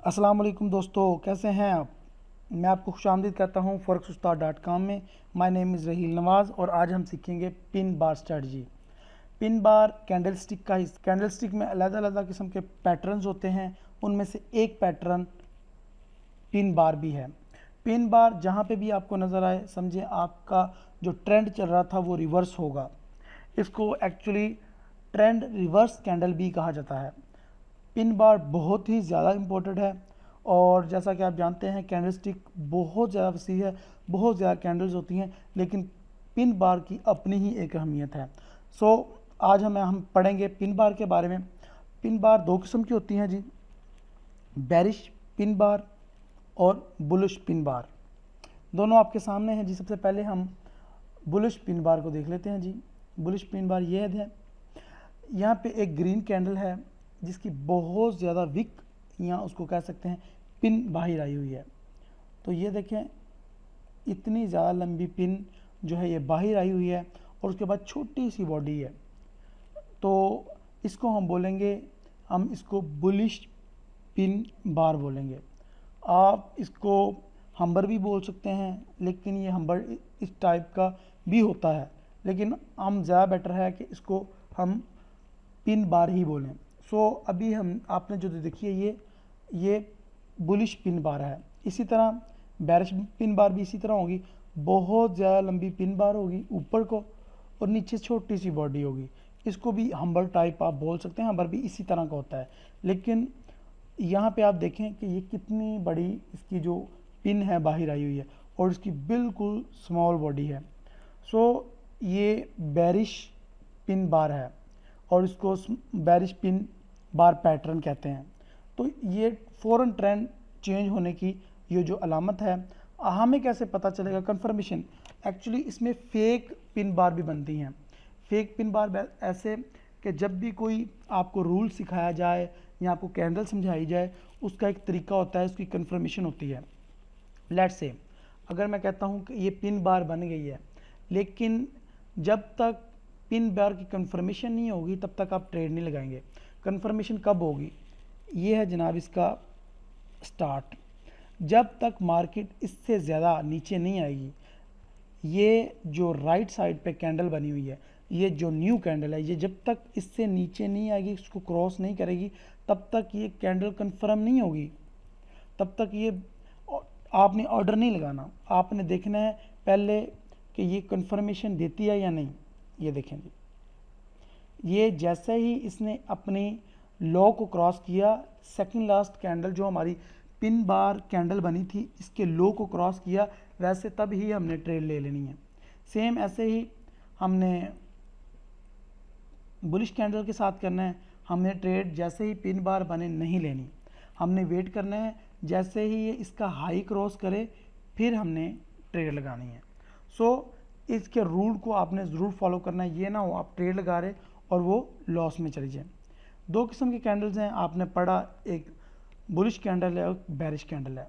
अस्सलाम वालेकुम दोस्तों, कैसे हैं आप। मैं आपको खुशामदीद कहता हूं forex-ustad.com में। माय नेम इज़ रहील नवाज़ और आज हम सीखेंगे pin bar strategy. Pin bar candlestick का ही कैंडलस्टिक में अलग-अलग किस्म के पैटर्न्स होते हैं, उनमें से एक पैटर्न पिन बार भी है। पिन बार जहां पे भी आपको नज़र आए, समझे आपका जो ट्रेंड चल रहा था वो रिवर्स होगा। इसको एक्चुअली ट्रेंड रिवर्स कैंडल भी कहा जाता है। पिन बार बहुत ही ज़्यादा इम्पोर्टेंट है और जैसा कि आप जानते हैं कैंडलस्टिक बहुत ज़्यादा वसी है, बहुत ज़्यादा कैंडल्स होती हैं, लेकिन पिन बार की अपनी ही एक अहमियत है। आज हम पढ़ेंगे पिन बार के बारे में। पिन बार दो किस्म की होती हैं जी, बेरिश पिन बार और बुलिश पिन बार। दोनों आपके सामने हैं जी। सबसे पहले हम बुलिश पिन बार को देख लेते हैं जी। बुलिश पिन बार ये है, यहाँ पे एक ग्रीन कैंडल है जिसकी बहुत ज़्यादा विक या उसको कह सकते हैं पिन बाहर आई हुई है। तो ये देखें, इतनी ज़्यादा लंबी पिन जो है ये बाहर आई हुई है और उसके बाद छोटी सी बॉडी है। तो इसको हम बोलेंगे, हम इसको बुलिश पिन बार बोलेंगे। आप इसको हम्बर भी बोल सकते हैं, लेकिन ये हम्बर इस टाइप का भी होता है, लेकिन हम ज़्यादा बेटर है कि इसको हम पिन बार ही बोलें। अभी हम आपने जो देखी है ये बुलिश पिन बार है। इसी तरह बेरिश पिन बार भी इसी तरह होगी, बहुत ज़्यादा लंबी पिन बार होगी ऊपर को और नीचे छोटी सी बॉडी होगी। इसको भी हम्बर टाइप आप बोल सकते हैं, हम्बर भी इसी तरह का होता है। लेकिन यहाँ पे आप देखें कि ये कितनी बड़ी इसकी जो पिन है बाहर आई हुई है और इसकी बिल्कुल स्मॉल बॉडी है। ये बेरिश पिन बार है और इसको बेरिश पिन बार पैटर्न कहते हैं। तो ये फ़ौरन ट्रेंड चेंज होने की ये जो अलामत है, हमें कैसे पता चलेगा कंफर्मेशन। एक्चुअली इसमें फ़ेक पिन बार भी बनती हैं। फ़ेक पिन बार ऐसे कि जब भी कोई आपको रूल सिखाया जाए या आपको कैंडल समझाई जाए, उसका एक तरीका होता है, उसकी कंफर्मेशन होती है। लेट्स से अगर मैं कहता हूँ कि ये पिन बार बन गई है, लेकिन जब तक पिन बार की कंफर्मेशन नहीं होगी तब तक आप ट्रेड नहीं लगाएंगे। कंफर्मेशन कब होगी? ये है जनाब इसका स्टार्ट। जब तक मार्केट इससे ज़्यादा नीचे नहीं आएगी, ये जो राइट साइड पे कैंडल बनी हुई है, ये जो न्यू कैंडल है, ये जब तक इससे नीचे नहीं आएगी, इसको क्रॉस नहीं करेगी, तब तक ये कैंडल कंफर्म नहीं होगी। तब तक ये आपने ऑर्डर नहीं लगाना, आपने देखना है पहले कि ये कंफर्मेशन देती है या नहीं। ये देखें जी, ये जैसे ही इसने अपनी लो को क्रॉस किया, सेकंड लास्ट कैंडल जो हमारी पिन बार कैंडल बनी थी, इसके लो को क्रॉस किया, वैसे तब ही हमने ट्रेड ले लेनी है। सेम ऐसे ही हमने बुलिश कैंडल के साथ करना है। हमने ट्रेड जैसे ही पिन बार बने नहीं लेनी, हमने वेट करना है जैसे ही ये इसका हाई क्रॉस करे फिर हमने ट्रेड लगानी है। इसके रूल को आपने ज़रूर फॉलो करना है। ये ना हो आप ट्रेड लगा रहे और वो लॉस में चली जाए। दो किस्म की कैंडल्स हैं, आपने पढ़ा, एक बुलिश कैंडल है और बेरिश कैंडल है।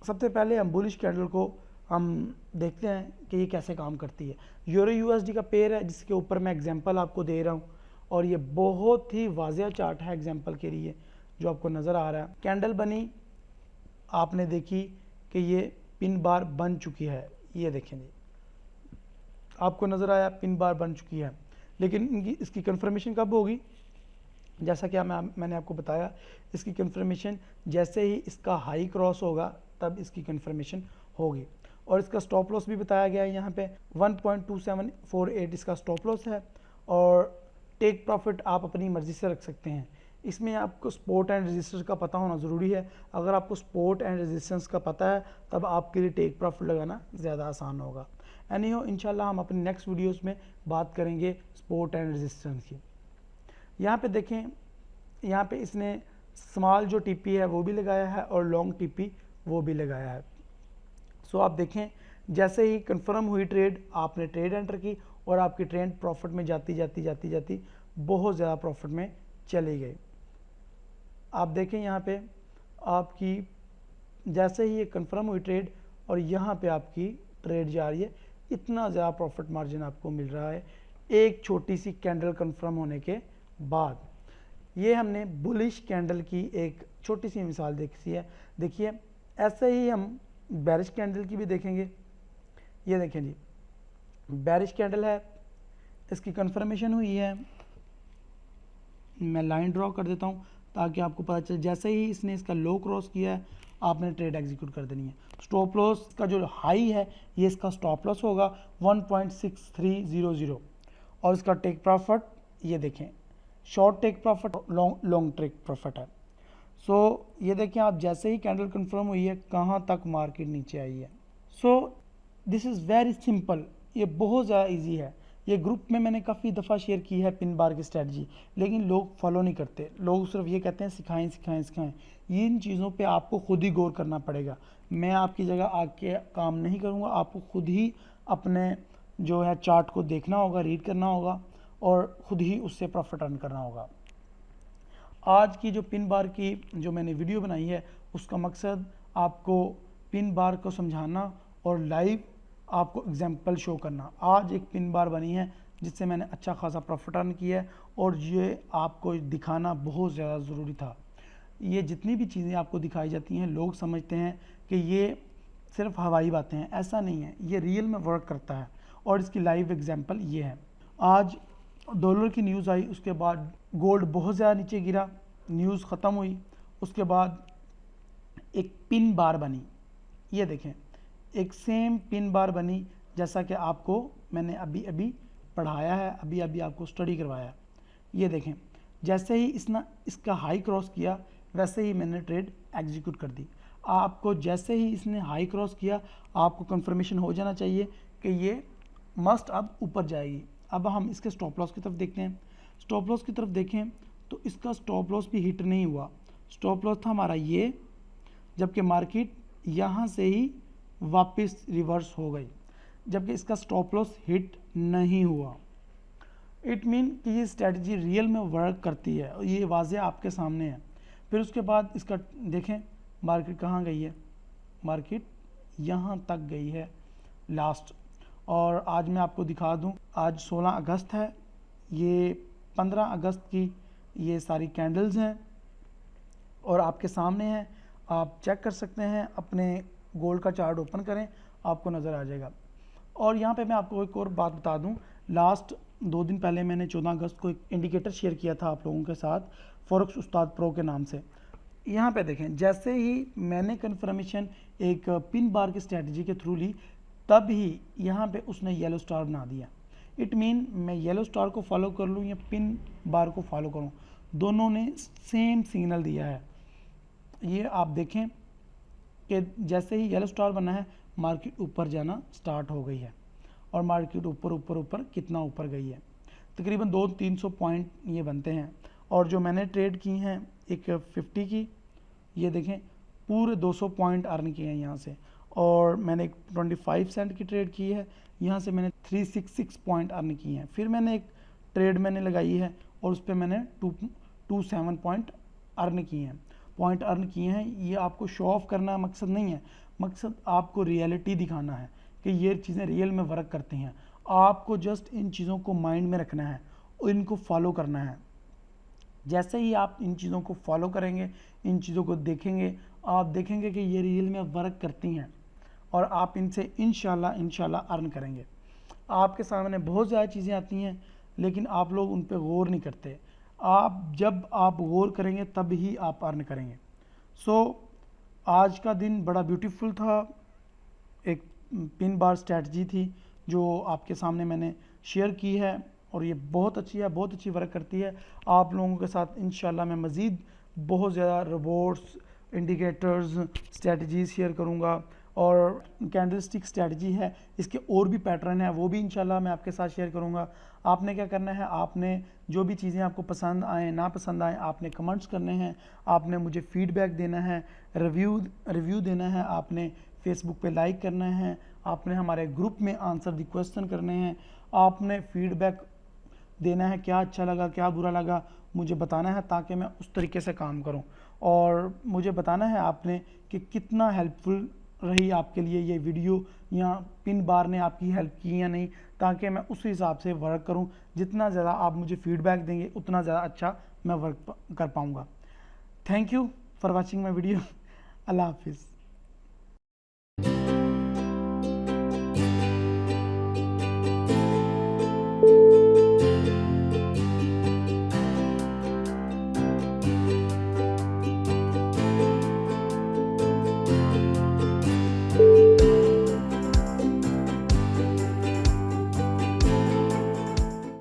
सबसे पहले हम बुलिश कैंडल को हम देखते हैं कि ये कैसे काम करती है। यूरो यूएसडी का पेयर है जिसके ऊपर मैं एग्जांपल आपको दे रहा हूँ और ये बहुत ही वाज़ेह चार्ट है एग्जांपल के लिए जो आपको नज़र आ रहा है। कैंडल बनी, आपने देखी कि ये पिन बार बन चुकी है। ये देखें जी, आपको नज़र आया पिन बार बन चुकी है, लेकिन इसकी कंफर्मेशन कब होगी? जैसा कि मैंने आपको बताया, इसकी कंफर्मेशन जैसे ही इसका हाई क्रॉस होगा तब इसकी कंफर्मेशन होगी। और इसका स्टॉप लॉस भी बताया गया है यहाँ पे 1.2748 इसका स्टॉप लॉस है और टेक प्रॉफिट आप अपनी मर्ज़ी से रख सकते हैं। इसमें आपको सपोर्ट एंड रेजिस्टेंस का पता होना ज़रूरी है। अगर आपको सपोर्ट एंड रेजिस्टेंस का पता है तब आपके लिए टेक प्रॉफिट लगाना ज़्यादा आसान होगा। एनीहो, इंशाल्लाह हम अपनी नेक्स्ट वीडियोस में बात करेंगे सपोर्ट एंड रेजिस्टेंस की। यहाँ पे देखें, यहाँ पे इसने स्मॉल जो टीपी है वो भी लगाया है और लॉन्ग टीपी वो भी लगाया है। आप देखें, जैसे ही कंफर्म हुई ट्रेड, आपने ट्रेड एंटर की और आपकी ट्रेड प्रॉफिट में जाती जाती जाती जाती बहुत ज़्यादा प्रॉफिट में चली गई। आप देखें यहाँ पे आपकी जैसे ही ये कंफर्म हुई ट्रेड और यहाँ पे आपकी ट्रेड जा रही है, इतना ज़्यादा प्रॉफिट मार्जिन आपको मिल रहा है एक छोटी सी कैंडल कंफर्म होने के बाद। ये हमने बुलिश कैंडल की एक छोटी सी मिसाल देखिए ऐसे ही हम बेरिश कैंडल की भी देखेंगे। ये देखें जी, बेरिश कैंडल है, इसकी कंफर्मेशन हुई है। मैं लाइन ड्रॉ कर देता हूँ ताकि आपको पता चले। जैसे ही इसने इसका लो क्रॉस किया है, आपने ट्रेड एग्जीक्यूट कर देनी है। स्टॉप लॉस का जो हाई है, ये इसका स्टॉप लॉस होगा 1.6300 और इसका टेक प्रॉफिट ये देखें, short take profit, long take profit है। सो ये देखें आप, जैसे ही कैंडल कंफर्म हुई है, कहाँ तक मार्केट नीचे आई है। So this is very simple, ये बहुत ज़्यादा इजी है। ये ग्रुप में मैंने काफ़ी दफ़ा शेयर की है पिन बार की स्ट्रेटजी, लेकिन लोग फॉलो नहीं करते। लोग सिर्फ ये कहते हैं सिखाएं सिखाएं सिखाएं। ये इन चीज़ों पे आपको खुद ही गौर करना पड़ेगा। मैं आपकी जगह आके काम नहीं करूँगा, आपको खुद ही अपने जो है चार्ट को देखना होगा, रीड करना होगा और ख़ुद ही उससे प्रॉफिट अर्न करना होगा। आज की जो पिन बार की जो मैंने वीडियो बनाई है, उसका मकसद आपको पिन बार को समझाना और लाइव आपको एग्जाम्पल शो करना। आज एक पिन बार बनी है जिससे मैंने अच्छा खासा प्रॉफिट अर्न किया है और ये आपको दिखाना बहुत ज़्यादा ज़रूरी था। ये जितनी भी चीज़ें आपको दिखाई जाती हैं, लोग समझते हैं कि ये सिर्फ हवाई बातें हैं, ऐसा नहीं है, ये रियल में वर्क करता है और इसकी लाइव एग्जाम्पल ये है। आज डॉलर की न्यूज़ आई, उसके बाद गोल्ड बहुत ज़्यादा नीचे गिरा, न्यूज़ ख़त्म हुई, उसके बाद एक पिन बार बनी। ये देखें, एक सेम पिन बार बनी जैसा कि आपको मैंने अभी अभी पढ़ाया है, अभी अभी आपको स्टडी करवाया है। ये देखें, जैसे ही इसका हाई क्रॉस किया, वैसे ही मैंने ट्रेड एग्जीक्यूट कर दी। आपको जैसे ही इसने हाई क्रॉस किया, आपको कंफर्मेशन हो जाना चाहिए कि ये मस्ट अब ऊपर जाएगी। अब हम इसके स्टॉप लॉस की तरफ देखते हैं। स्टॉप लॉस की तरफ देखें तो इसका स्टॉप लॉस भी हिट नहीं हुआ। स्टॉप लॉस था हमारा ये, जबकि मार्केट यहाँ से ही वापस रिवर्स हो गई, जबकि इसका स्टॉप लॉस हिट नहीं हुआ। इट मीन कि ये स्ट्रेटजी रियल में वर्क करती है और ये वाज़े आपके सामने है। फिर उसके बाद इसका देखें मार्केट कहाँ गई है, मार्केट यहाँ तक गई है लास्ट। और आज मैं आपको दिखा दूँ, आज 16 अगस्त है, ये 15 अगस्त की ये सारी कैंडल्स हैं और आपके सामने हैं, आप चेक कर सकते हैं। अपने गोल्ड का चार्ट ओपन करें, आपको नज़र आ जाएगा। और यहाँ पे मैं आपको एक और बात बता दूँ, लास्ट 2 दिन पहले मैंने 14 अगस्त को एक इंडिकेटर शेयर किया था आप लोगों के साथ, फॉरेक्स उस्ताद प्रो के नाम से। यहाँ पे देखें, जैसे ही मैंने कन्फर्मेशन एक पिन बार की स्ट्रेटजी के थ्रू ली, तब ही यहाँ पे उसने येलो स्टार बना दिया। इट मीन मैं येलो स्टार को फॉलो कर लूँ या पिन बार को फॉलो करूँ, दोनों ने सेम सिग्नल दिया है। ये आप देखें कि जैसे ही येलो स्टार बना है, मार्केट ऊपर जाना स्टार्ट हो गई है और मार्केट ऊपर ऊपर ऊपर कितना ऊपर गई है, तकरीबन 200-300 पॉइंट ये बनते हैं। और जो मैंने ट्रेड की हैं एक 50 की, ये देखें पूरे 200 पॉइंट अर्न किए हैं यहाँ से। और मैंने एक 25 सेंट की ट्रेड की है, यहाँ से मैंने 366 पॉइंट अर्न किए हैं। फिर मैंने एक ट्रेड मैंने लगाई है और उस पर मैंने 27 पॉइंट अर्न किए हैं। ये आपको शो ऑफ करना मकसद नहीं है, मकसद आपको रियलिटी दिखाना है कि ये चीज़ें रियल में वर्क करती हैं। आपको जस्ट इन चीज़ों को माइंड में रखना है और इनको फॉलो करना है। जैसे ही आप इन चीज़ों को फॉलो करेंगे, इन चीज़ों को देखेंगे, आप देखेंगे कि ये रियल में वर्क करती हैं और आप इनसे इंशाल्लाह अर्न करेंगे। आपके सामने बहुत ज़्यादा चीज़ें आती हैं, लेकिन आप लोग उन पर गौर नहीं करते। जब आप गौर करेंगे तब ही आप अर्न करेंगे। आज का दिन बड़ा ब्यूटीफुल था। एक पिन बार स्ट्रैटेजी थी जो आपके सामने मैंने शेयर की है और ये बहुत अच्छी है, बहुत अच्छी वर्क करती है। आप लोगों के साथ इंशाल्लाह मैं मज़ीद बहुत ज़्यादा रोबोट्स, इंडिकेटर्स, स्ट्रैटेजीज़ शेयर करूँगा। और कैंडलस्टिक स्ट्रैटेजी है, इसके और भी पैटर्न है, वो भी इंशाल्लाह मैं आपके साथ शेयर करूँगा। आपने क्या करना है, आपने जो भी चीज़ें आपको पसंद आए ना पसंद आए, आपने कमेंट्स करने हैं, आपने मुझे फीडबैक देना है, रिव्यू देना है, आपने फेसबुक पे लाइक करना है, आपने हमारे ग्रुप में आंसर द क्वेश्चन करने हैं, आपने फीडबैक देना है, क्या अच्छा लगा क्या बुरा लगा मुझे बताना है ताकि मैं उस तरीके से काम करूं। और मुझे बताना है आपने कि कितना हेल्पफुल रही आपके लिए ये वीडियो या पिन बार ने आपकी हेल्प की या नहीं, ताकि मैं उस हिसाब से वर्क करूं। जितना ज़्यादा आप मुझे फीडबैक देंगे उतना ज़्यादा अच्छा मैं वर्क कर पाऊँगा। Thank you for watching my video. अल्लाह हाफिज़।